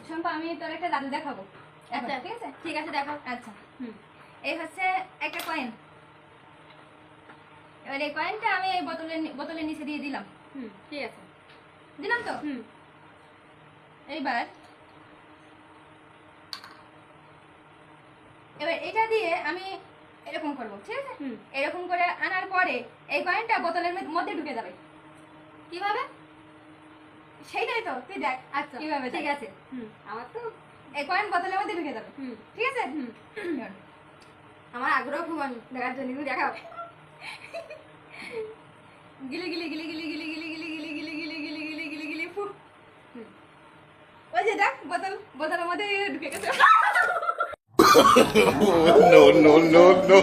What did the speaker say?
শোন আমি তোর একটা জাদু দেখাবো। আচ্ছা ঠিক আছে ঠিক আছে দেখো। আচ্ছা এই হচ্ছে একটা কয়েন। এবার এই কয়েনটা আমি এই বোতলের নিচে দিয়ে দিলাম। ঠিক আছে দিলাম তো। এইবার এটা দিয়ে আমি এরকম করব, ঠিক আছে? এরকম করে আনার পরে এই কয়েনটা বোতলের মধ্যে ঢুকে যাবে। কিভাবে? সেইটাই তো তুই দেখ। আচ্ছা কিভাবে? ঠিক আছে। আমার তো এই কয়েন বোতলের মধ্যে ঢুকে যাবে। ঠিক আছে? আমার আগ্রহ খুব দেখার জন্য, তুমি দেখাও। গিলি গিলি গিলি গিলি গিলি গিলি গিলি গিলি গিলি গিলি গিলি গিলি গিলি গিলি ফু। ওই যে দেখ বোতলের মধ্যে ঢুকে গেছে। no, no, no, no.